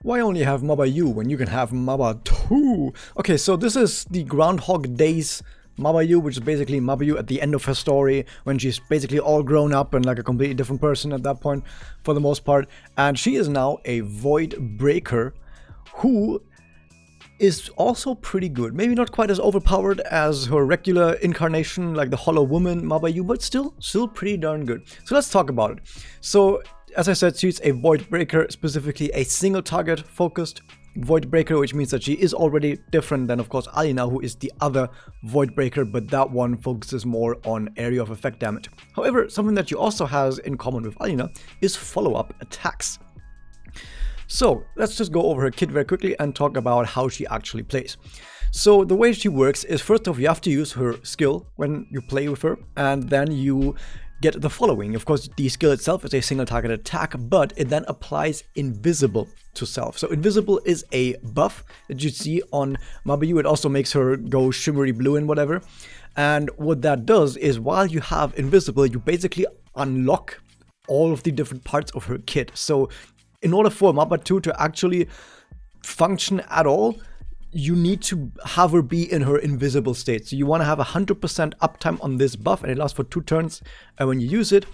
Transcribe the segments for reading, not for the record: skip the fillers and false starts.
Why only have Mabayu when you can have Mabayu? Okay, so this is the Groundhog Daze Mabayu, which is basically Mabayu at the end of her story, when she's basically all grown up and like a completely different person at that point, for the most part. And she is now a Void Breaker, who is also pretty good. Maybe not quite as overpowered as her regular incarnation, like the Hollow Woman Mabayu, but still pretty darn good. So let's talk about it. So, as I said, she's a Void Breaker, specifically a single target focused Void Breaker, which means that she is already different than, of course, Alina, who is the other Void Breaker, but that one focuses more on area of effect damage. However, something that she also has in common with Alina is follow-up attacks. So let's just go over her kit very quickly and talk about how she actually plays. So the way she works is, first off, you have to use her skill when you play with her, and then you get the following. Of course, the skill itself is a single target attack, but it then applies invisible to self. So invisible is a buff that you see on Mabayu. It also makes her go shimmery blue and whatever. And what that does is, while you have invisible, you basically unlock all of the different parts of her kit. So in order for Mabayu to actually function at all, you need to have her be in her invisible state. So you want to have 100% uptime on this buff, and it lasts for 2 turns when you use it.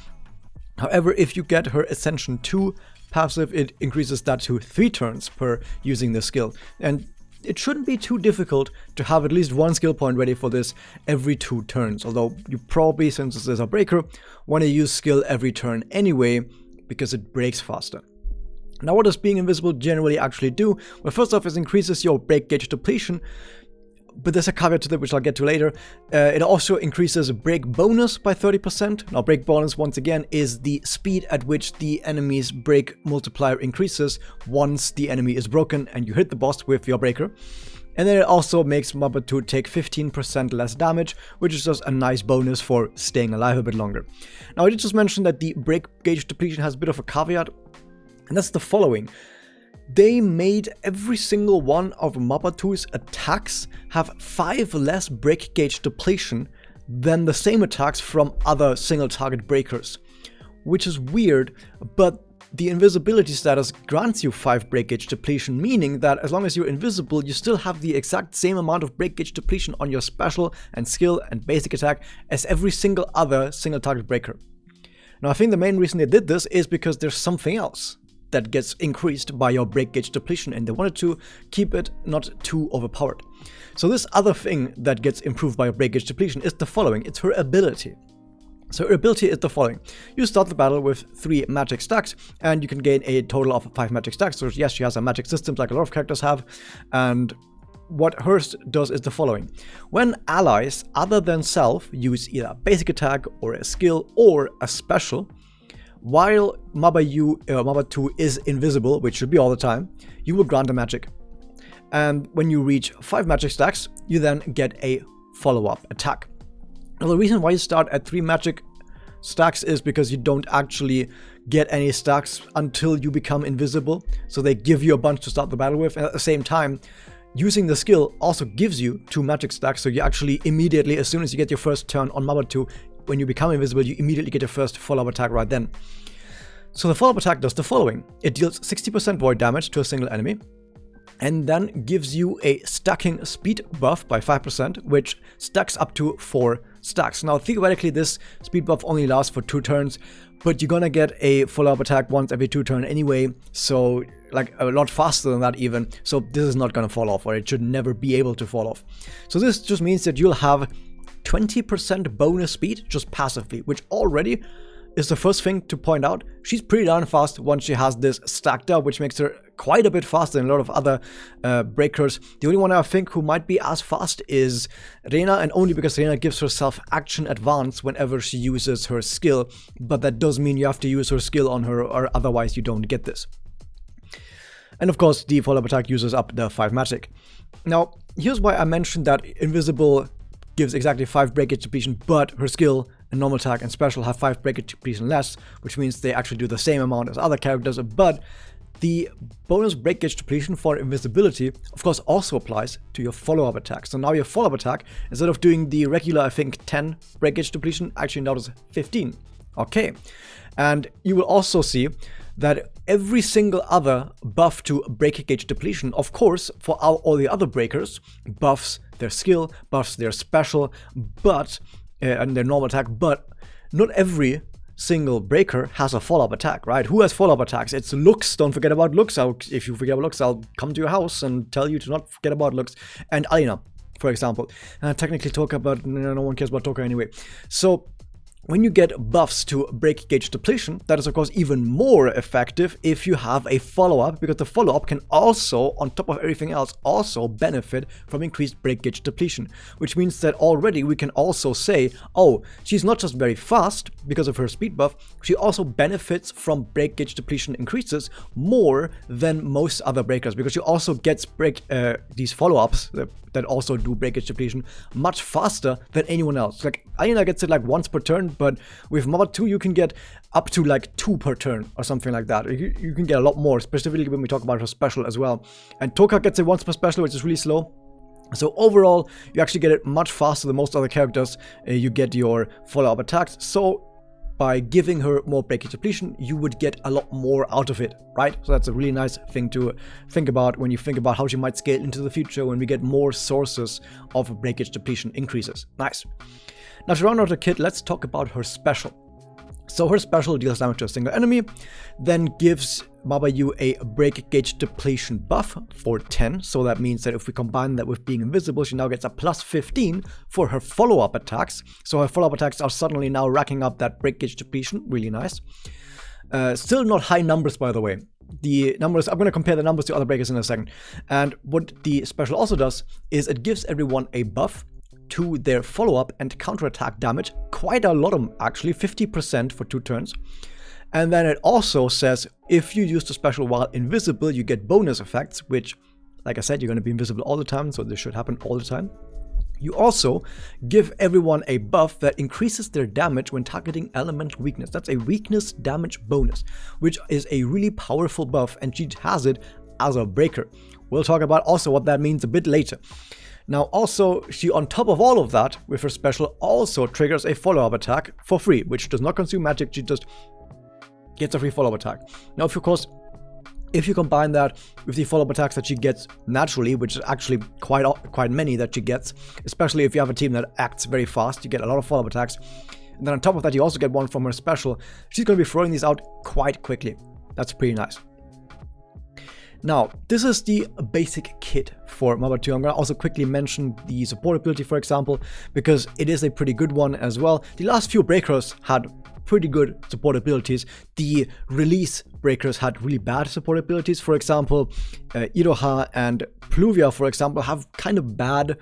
However, if you get her Ascension 2 passive, it increases that to 3 turns per using the skill. And it shouldn't be too difficult to have at least 1 skill point ready for this every 2 turns. Although you probably, since this is a breaker, want to use skill every turn anyway, because it breaks faster. Now, what does being invisible generally actually do? Well, first off, it increases your break gauge depletion, but there's a caveat to that which I'll get to later. It also increases break bonus by 30%. Now, break bonus, once again, is the speed at which the enemy's break multiplier increases once the enemy is broken and you hit the boss with your breaker. And then it also makes Mabayu take 15% less damage, which is just a nice bonus for staying alive a bit longer. Now, I did just mention that the break gauge depletion has a bit of a caveat, and that's the following. They made every single one of Mabayu's attacks have 5 less break gauge depletion than the same attacks from other single target breakers. Which is weird, but the invisibility status grants you 5 break gauge depletion, meaning that as long as you're invisible, you still have the exact same amount of break gauge depletion on your special and skill and basic attack as every single other single target breaker. Now, I think the main reason they did this is because there's something else that gets increased by your break gauge depletion, and they wanted to keep it not too overpowered. So this other thing that gets improved by your break gauge depletion is the following. It's her ability. So her ability is the following. You start the battle with 3 magic stacks, and you can gain a total of 5 magic stacks. So yes, she has a magic system like a lot of characters have, and what hers does is the following. When allies other than self use either a basic attack or a skill or a special, while Mabayu is invisible, which should be all the time, you will grant a magic. And when you reach 5 magic stacks, you then get a follow-up attack. Now, the reason why you start at 3 magic stacks is because you don't actually get any stacks until you become invisible. So they give you a bunch to start the battle with, and at the same time, using the skill also gives you 2 magic stacks. So you actually immediately, as soon as you get your first turn on Mabayu, when you become invisible, you immediately get your first follow-up attack right then. So the follow-up attack does the following. It deals 60% void damage to a single enemy, and then gives you a stacking speed buff by 5%, which stacks up to 4 stacks. Now, theoretically, this speed buff only lasts for 2 turns, but you're gonna get a follow-up attack once every 2 turns anyway, so like a lot faster than that even. So this is not gonna fall off, or it should never be able to fall off. So this just means that you'll have 20% bonus speed just passively, which already is the first thing to point out. She's pretty darn fast once she has this stacked up, which makes her quite a bit faster than a lot of other breakers. The only one I think who might be as fast is Rena, and only because Rena gives herself action advance whenever she uses her skill, but that does mean you have to use her skill on her, or otherwise you don't get this. And of course, the follow-up attack uses up the 5 magic. Now, here's why I mentioned that invisible gives exactly 5 break gauge depletion, but her skill and normal attack and special have 5 break gauge depletion less, which means they actually do the same amount as other characters. But the bonus break gauge depletion for invisibility, of course, also applies to your follow-up attack. So now your follow-up attack, instead of doing the regular, I think, 10 break gauge depletion, actually now does 15. Okay. And you will also see that every single other buff to break gauge depletion, of course, for all the other breakers, buffs their skill, buffs their special, but and their normal attack, but not every single breaker has a follow-up attack, right? Who has follow-up attacks? It's Lux. Don't forget about Lux. If you forget about Lux, I'll come to your house and tell you to not forget about Lux. And Alina, for example. Technically Toka, but no one cares about Toka anyway. So when you get buffs to break gauge depletion, that is of course even more effective if you have a follow-up, because the follow-up can also, on top of everything else, also benefit from increased break gauge depletion, which means that already we can also say, oh, she's not just very fast because of her speed buff, she also benefits from break gauge depletion increases more than most other breakers, because she also gets these follow-ups that also do break gauge depletion much faster than anyone else. Like, Alina gets it like once per turn, but with Mabayu you can get up to like 2 per turn or something like that. You can get a lot more, specifically when we talk about her special as well. And Toka gets it once per special, which is really slow. So overall, you actually get it much faster than most other characters. You get your follow-up attacks. So by giving her more break gauge depletion, you would get a lot more out of it, right? So that's a really nice thing to think about when you think about how she might scale into the future when we get more sources of break gauge depletion increases. Nice. Now to round out the kit, let's talk about her special. So her special deals damage to a single enemy, then gives Mabayu a break gauge depletion buff for 10. So that means that if we combine that with being invisible, she now gets a plus 15 for her follow-up attacks. So her follow-up attacks are suddenly now racking up that break gauge depletion. Really nice. Still not high numbers, by the way. The numbers, I'm going to compare the numbers to other breakers in a second. And what the special also does is it gives everyone a buff to their follow-up and counterattack damage. Quite a lot of them, actually, 50% for 2 turns. And then it also says if you use the special while invisible, you get bonus effects, which, like I said, you're going to be invisible all the time, so this should happen all the time. You also give everyone a buff that increases their damage when targeting elemental weakness. That's a weakness damage bonus, which is a really powerful buff, and she has it as a breaker. We'll talk about also what that means a bit later. Now also, she on top of all of that, with her special, also triggers a follow-up attack for free, which does not consume magic, she just gets a free follow-up attack. Now, of course, if you combine that with the follow-up attacks that she gets naturally, which is actually quite many that she gets, especially if you have a team that acts very fast, you get a lot of follow-up attacks. And then on top of that, you also get one from her special. She's going to be throwing these out quite quickly. That's pretty nice. Now, this is the basic kit for Mabayu. I'm going to also quickly mention the support ability, for example, because it is a pretty good one as well. The last few breakers had pretty good support abilities. The release breakers had really bad support abilities. For example, Iroha and Pluvia, for example, have kind of bad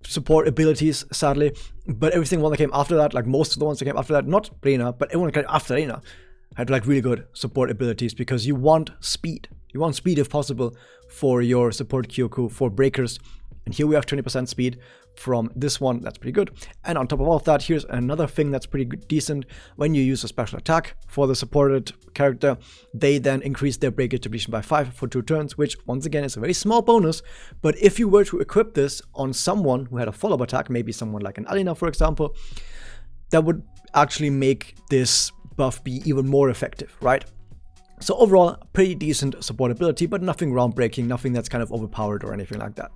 support abilities, sadly. But everything that came after that, like most of the ones that came after that, not Reina, but everyone that came after Reina, had like really good support abilities, because you want speed. You want speed if possible for your support Kyoku for breakers. And here we have 20% speed from this one. That's pretty good. And on top of all of that, here's another thing that's pretty good, decent. When you use a special attack for the supported character, they then increase their break gauge depletion by 5 for 2 turns, which once again is a very small bonus. But if you were to equip this on someone who had a follow-up attack, maybe someone like an Alina, for example, that would actually make this buff be even more effective, right? So overall, pretty decent support ability, but nothing groundbreaking, nothing that's kind of overpowered or anything like that.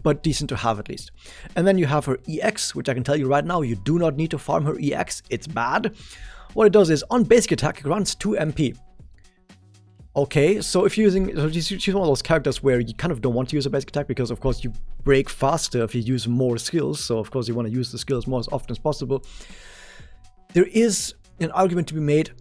But decent to have at least. And then you have her EX, which I can tell you right now, you do not need to farm her EX. It's bad. What it does is, on basic attack, it grants 2 MP. Okay, so if you're using, she's one of those characters where you kind of don't want to use a basic attack, because of course you break faster if you use more skills. So of course you want to use the skills more as often as possible. There is an argument to be made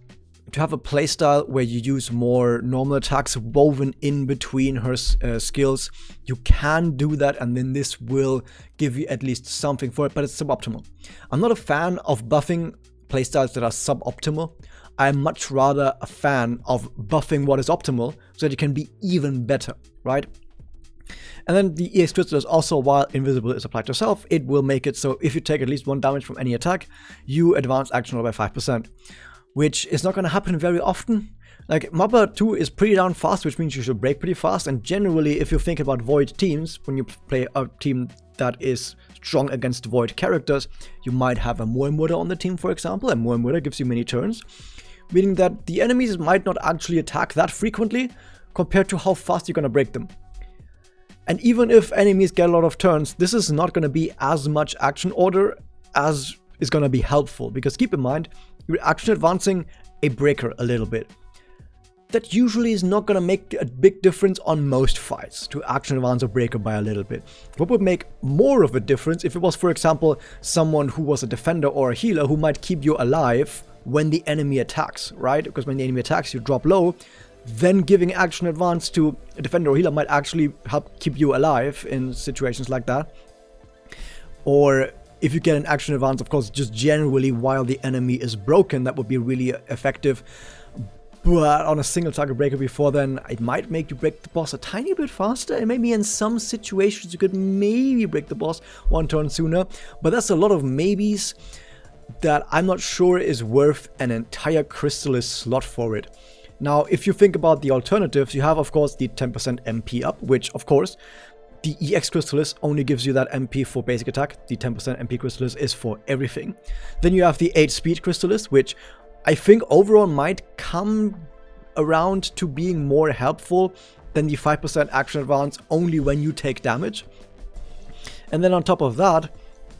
to have a playstyle where you use more normal attacks woven in between her skills. You can do that, and then this will give you at least something for it, but it's suboptimal. I'm not a fan of buffing playstyles that are suboptimal. I'm much rather a fan of buffing what is optimal so that it can be even better, right? And then the EX Crystal is also, while invisible is applied to yourself, it will make it so if you take at least 1 damage from any attack, you advance action roll by 5%. Which is not going to happen very often. Like, Mabayu is pretty darn fast, which means you should break pretty fast. And generally, if you think about Void teams, when you play a team that is strong against Void characters, you might have a Muemura on the team, for example. And Muemura gives you many turns. meaning that the enemies might not actually attack that frequently compared to how fast you're going to break them. And even if enemies get a lot of turns, this is not going to be as much action order as is going to be helpful, because keep in mind, you're action advancing a breaker a little bit. That usually is not going to make a big difference on most fights, to action advance a breaker by a little bit. What would make more of a difference if it was, for example, someone who was a defender or a healer who might keep you alive when the enemy attacks, right? Because when the enemy attacks, you drop low. Then giving action advance to a defender or healer might actually help keep you alive in situations like that. Or if you get an action advance, of course, just generally while the enemy is broken, that would be really effective. But on a single target breaker before then, it might make you break the boss a tiny bit faster, and maybe in some situations you could maybe break the boss one turn sooner. But that's a lot of maybes that I'm not sure is worth an entire Chrysalis slot for it. Now, if you think about the alternatives, you have, of course, the 10% MP up, which, of course, the EX Chrysalis only gives you that MP for basic attack. The 10% MP Chrysalis is for everything. Then you have the 8 Speed Chrysalis, which I think overall might come around to being more helpful than the 5% action advance only when you take damage. And then on top of that,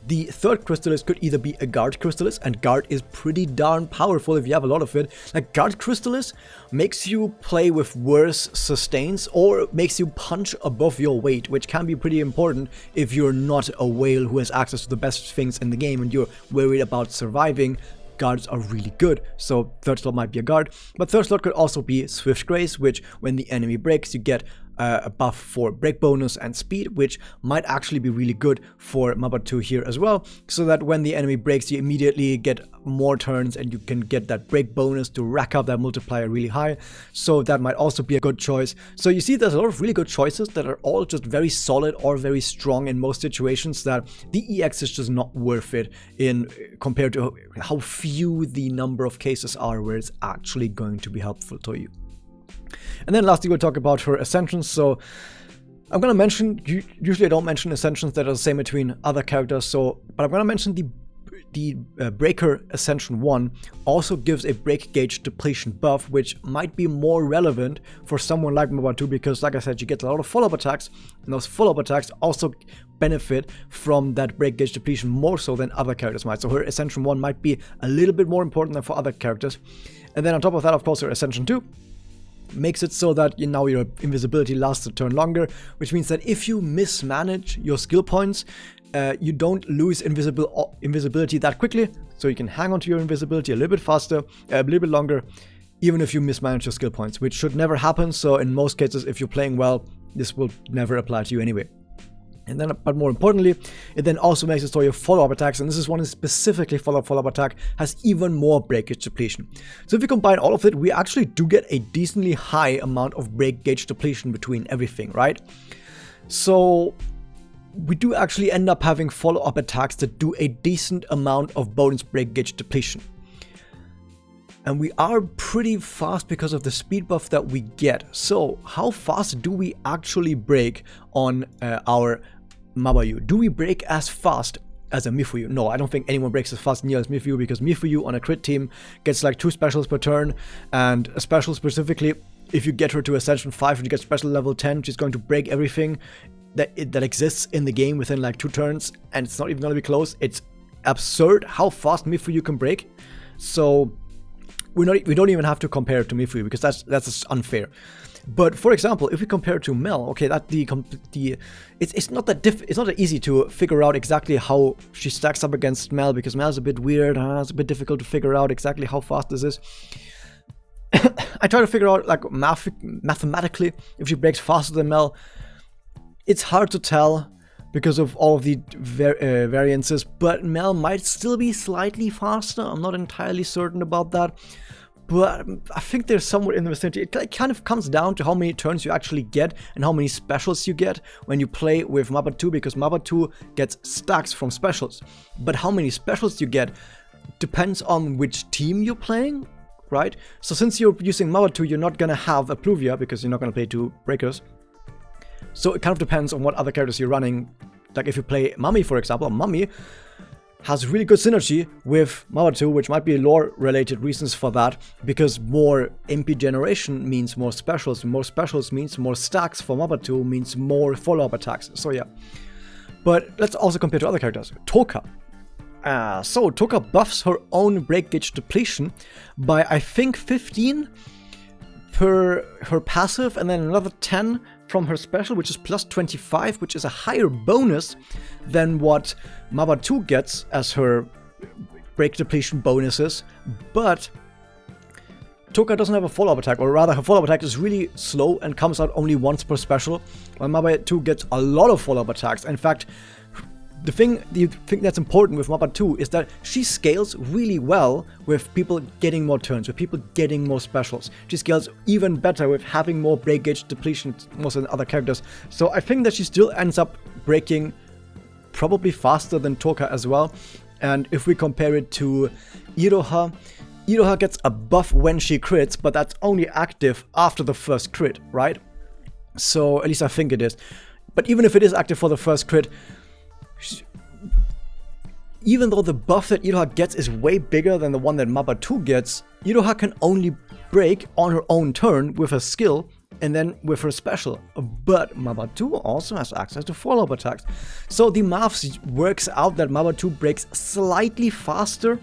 the third Chrysalis could either be a Guard Chrysalis, and Guard is pretty darn powerful if you have a lot of it. Like, Guard Chrysalis makes you play with worse sustains or makes you punch above your weight, which can be pretty important if you're not a whale who has access to the best things in the game and you're worried about surviving. Guards are really good, so third slot might be a guard, but third slot could also be Swift Grace, which when the enemy breaks, you get a buff for break bonus and speed, which might actually be really good for Mabayu here as well, so that when the enemy breaks, you immediately get more turns and you can get that break bonus to rack up that multiplier really high. So that might also be a good choice. So you see, there's a lot of really good choices that are all just very solid or very strong in most situations, that the EX is just not worth it in compared to how few the number of cases are where it's actually going to be helpful to you. And then lastly, we'll talk about her ascensions. So I'm going to mention, usually I don't mention ascensions that are the same between other characters, but I'm going to mention the Breaker Ascension 1 also gives a break gauge depletion buff, which might be more relevant for someone like Mabayu, because like I said, you get a lot of follow-up attacks, and those follow-up attacks also benefit from that break gauge depletion more so than other characters might. So her Ascension 1 might be a little bit more important than for other characters. And then on top of that, of course, her Ascension 2 makes it so that now your invisibility lasts a turn longer, which means that if you mismanage your skill points, you don't lose invisibility that quickly, so you can hang on to your invisibility a little bit faster, a little bit longer, even if you mismanage your skill points, which should never happen. So in most cases, if you're playing well, this will never apply to you anyway. And then, but more importantly, it then also makes it so your follow-up attacks, and this is one specifically follow-up attack, has even more break gauge depletion. So if you combine all of it, we actually do get a decently high amount of break gauge depletion between everything, right? So we do actually end up having follow-up attacks that do a decent amount of bonus break gauge depletion. And we are pretty fast because of the speed buff that we get. So how fast do we actually break on our Mabayu? Do we break as fast as a Mifuyu? No, I don't think anyone breaks as fast near as Mifuyu, because Mifuyu on a crit team gets like 2 specials per turn, and a special specifically, if you get her to Ascension 5 and you get special level 10, she's going to break everything that exists in the game within like 2 turns, and it's not even going to be close. It's absurd how fast Mifuyu can break. So we don't even have to compare it to Mifuyu, because that's unfair. But for example, if we compare it to Mel, okay, that it's not that easy to figure out exactly how she stacks up against Mel, because Mel's a bit weird. It's a bit difficult to figure out exactly how fast this is. I try to figure out like mathematically if she breaks faster than Mel. It's hard to tell because of all of the variances, but Mel might still be slightly faster. I'm not entirely certain about that, but I think there's somewhere in the vicinity. It kind of comes down to how many turns you actually get and how many specials you get when you play with Mabayu, because Mabayu gets stacks from specials, but how many specials you get depends on which team you're playing, right? So since you're using Mabayu, you're not gonna have a Pluvia because you're not gonna play 2 breakers. So it kind of depends on what other characters you're running. Like if you play Mummy, for example, Mummy, has really good synergy with Mabayu, which might be lore-related reasons for that, because more MP generation means more specials means more stacks for Mabayu, means more follow-up attacks, so yeah. But let's also compare to other characters. Toka. So Toka buffs her own break gauge depletion by, I think, 15 per her passive, and then another 10 from her special, which is plus 25, which is a higher bonus than what Mabayu gets as her break depletion bonuses. But Toka doesn't have a follow-up attack, or rather her follow-up attack is really slow and comes out only once per special, while Mabayu gets a lot of follow-up attacks. In fact, the thing that's important with Mabayu is that she scales really well with people getting more turns, with people getting more specials. She scales even better with having more break gauge depletion more than other characters. So I think that she still ends up breaking probably faster than Toka as well. And if we compare it to Iroha gets a buff when she crits, but that's only active after the first crit, right? So at least I think it is. But even if it is active for the first crit, even though the buff that Iroha gets is way bigger than the one that Mabayu gets, Iroha can only break on her own turn with her skill and then with her special. But Mabayu also has access to follow-up attacks. So the maths works out that Mabayu breaks slightly faster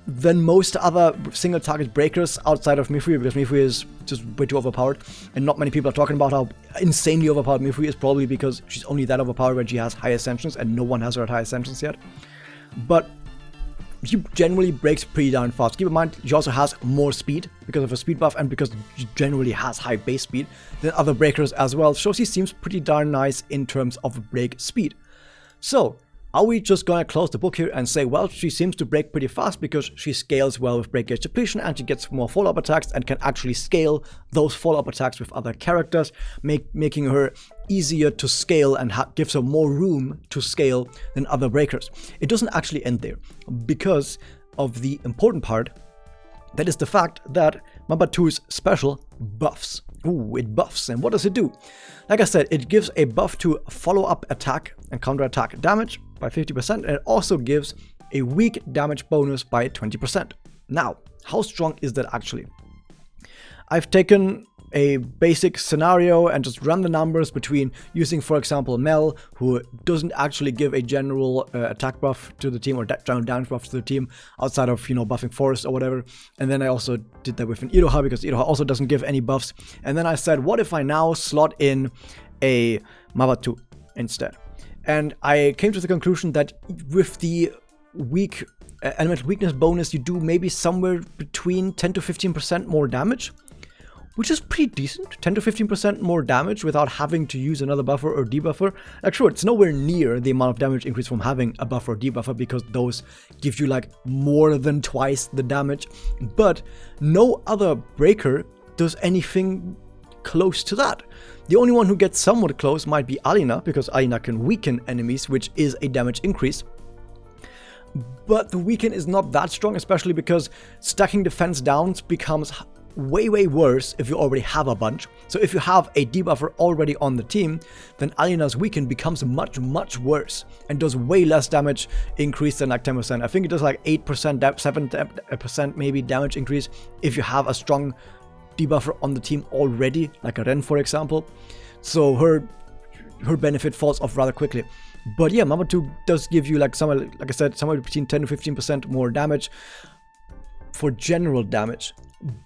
than most other single target breakers outside of Mifui, because Mifui is just way too overpowered, and not many people are talking about how insanely overpowered Mifui is, probably because she's only that overpowered when she has high ascensions, and no one has her at high ascensions yet. But she generally breaks pretty darn fast. Keep in mind, she also has more speed because of her speed buff, and because she generally has high base speed than other breakers as well, so she seems pretty darn nice in terms of break speed. So, are we just gonna close the book here and say, well, she seems to break pretty fast because she scales well with break gauge depletion and she gets more follow-up attacks and can actually scale those follow-up attacks with other characters, making her easier to scale and gives her more room to scale than other breakers. It doesn't actually end there, because of the important part, that is the fact that Mabayu's special buffs. Ooh, it buffs. And what does it do? Like I said, it gives a buff to follow-up attack and counter-attack damage by 50%, and it also gives a weak damage bonus by 20%. Now, how strong is that actually? I've taken a basic scenario and just run the numbers between using, for example, Mel, who doesn't actually give a general attack buff to the team or general damage buff to the team outside of, buffing Forest or whatever. And then I also did that with an Iroha, because Iroha also doesn't give any buffs. And then I said, what if I now slot in a Mabayu instead? And I came to the conclusion that with the weak elemental weakness bonus, you do maybe somewhere between 10 to 15% more damage, which is pretty decent. 10 to 15% more damage without having to use another buffer or debuffer. Like, sure, it's nowhere near the amount of damage increase from having a buffer or debuffer, because those give you like more than twice the damage. But no other breaker does anything close to that. The only one who gets somewhat close might be Alina, because Alina can weaken enemies, which is a damage increase. But the weaken is not that strong, especially because stacking defense downs becomes way worse if you already have a bunch. So if you have a debuffer already on the team, then Alina's weaken becomes much worse and does way less damage increase than like 10%. I think it does like 8%, 7% maybe damage increase if you have a strong debuffer on the team already, like a Ren, for example. So her benefit falls off rather quickly. But yeah, Mabayu does give you like I said, somewhere between 10 to 15% more damage for general damage.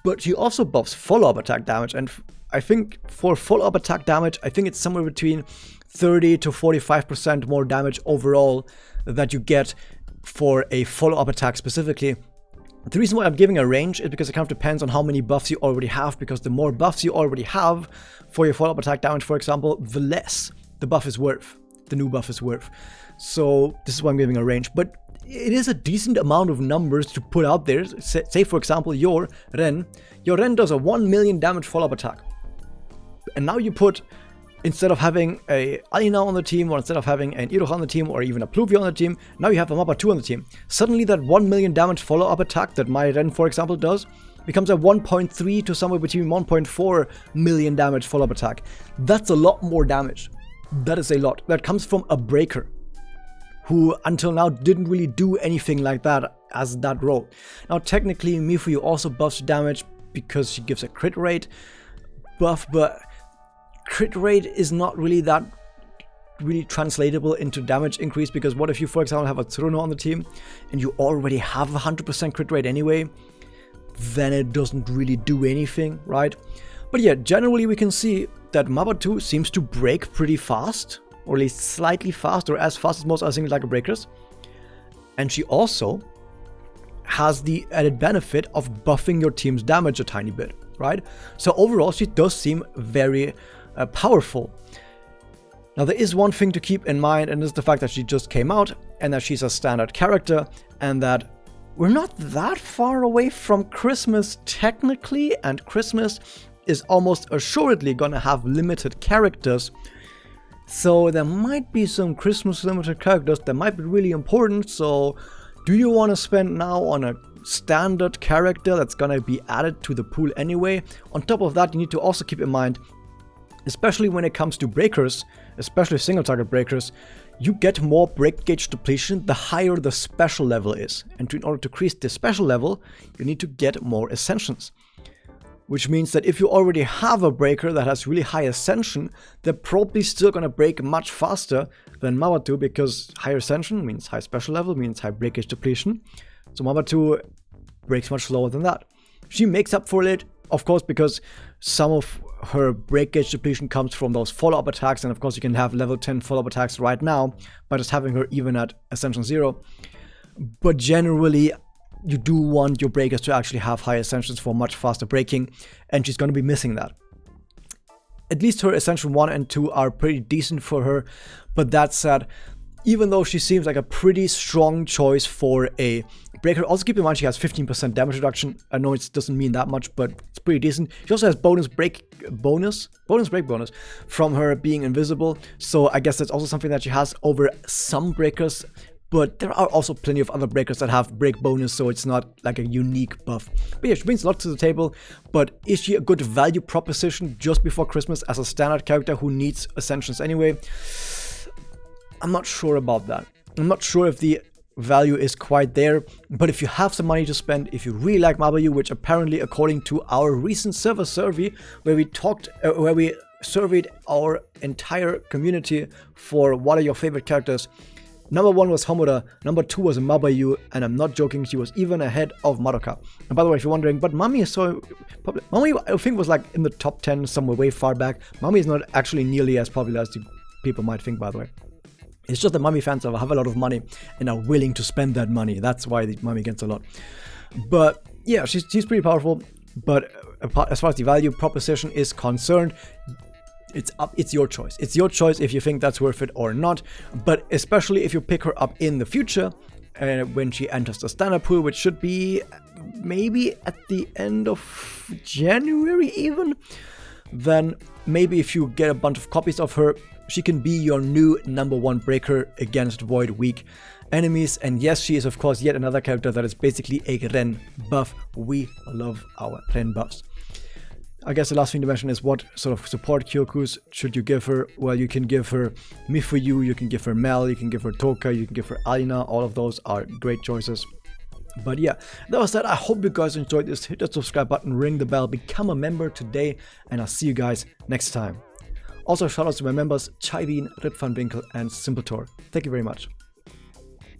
But she also buffs follow-up attack damage, and I think for follow-up attack damage, I think it's somewhere between 30 to 45% more damage overall that you get for a follow-up attack specifically. The reason why I'm giving a range is because it kind of depends on how many buffs you already have, because the more buffs you already have for your follow-up attack damage, for example, the less the buff is worth, the new buff is worth. So this is why I'm giving a range, but it is a decent amount of numbers to put out there. Say for example, your Ren does a 1 million damage follow-up attack. And now you put, instead of having a Alina on the team, or instead of having an Iroha on the team, or even a Pluvia on the team, now you have a Mabayu on the team. Suddenly that 1 million damage follow-up attack that my Ren, for example, does becomes a 1.3 to somewhere between 1.4 million damage follow-up attack. That's a lot more damage. That is a lot. That comes from a breaker. who until now didn't really do anything like that as that role. Now technically Mifuyu also buffs damage because she gives a crit rate buff, but crit rate is not really that translatable into damage increase, because what if you, for example, have a Tsuruno on the team and you already have 100% crit rate anyway, then it doesn't really do anything, right? But yeah, generally we can see that Mabayu seems to break pretty fast, or at least slightly fast, or as fast as most other single target breakers. And she also has the added benefit of buffing your team's damage a tiny bit, right? So overall she does seem very powerful. Now there is one thing to keep in mind, and this is the fact that she just came out and that she's a standard character, and that we're not that far away from Christmas technically, and Christmas is almost assuredly gonna have limited characters. So there might be some Christmas limited characters that might be really important. So do you want to spend now on a standard character that's gonna be added to the pool anyway? On top of that, you need to also keep in mind, especially when it comes to breakers, especially single target breakers, you get more break gauge depletion the higher the special level is. And in order to increase the special level, you need to get more ascensions. Which means that if you already have a breaker that has really high ascension, they're probably still gonna break much faster than Mabayu, because higher ascension means high special level, means high break gauge depletion. So Mabayu breaks much slower than that. She makes up for it, of course, because some of her break gauge depletion comes from those follow-up attacks, and of course you can have level 10 follow-up attacks right now by just having her even at Ascension 0. But generally, you do want your breakers to actually have high ascensions for much faster breaking, and she's going to be missing that. At least her Ascension 1 and 2 are pretty decent for her, but that said, even though she seems like a pretty strong choice for a breaker, also keep in mind she has 15% damage reduction. I know it doesn't mean that much, but it's pretty decent. She also has bonus break bonus from her being invisible, so I guess that's also something that she has over some breakers. But there are also plenty of other breakers that have break bonus, so it's not like a unique buff. But yeah, she brings a lot to the table, but is she a good value proposition just before Christmas as a standard character who needs ascensions anyway? I'm not sure about that. I'm not sure if the value is quite there, but if you have some money to spend, if you really like Mabayu, which apparently according to our recent server survey, where we surveyed our entire community for what are your favorite characters, number 1 was Homoda, number 2 was Mabayu, and I'm not joking, she was even ahead of Madoka. And by the way, if you're wondering, but Mami is so popular. Mami, I think, was like in the top 10 somewhere way far back. Mami is not actually nearly as popular as people might think, by the way. It's just that Mami fans have a lot of money and are willing to spend that money. That's why the Mami gets a lot. But yeah, she's pretty powerful. But as far as the value proposition is concerned, it's your choice. It's your choice if you think that's worth it or not. But especially if you pick her up in the future, when she enters the standard pool, which should be maybe at the end of January even, then maybe if you get a bunch of copies of her, she can be your new number 1 breaker against Void weak enemies. And yes, she is of course yet another character that is basically a Ren buff. We love our Ren buffs. I guess the last thing to mention is what sort of support Kyokus should you give her? Well, you can give her Mifuyu, you can give her Mel, you can give her Toka, you can give her Alina. All of those are great choices. But yeah, that was that. I hope you guys enjoyed this. Hit that subscribe button, ring the bell, become a member today, and I'll see you guys next time. Also, shoutouts to my members, Chaibin, Rip Van Winkel, and Simpletor. Thank you very much.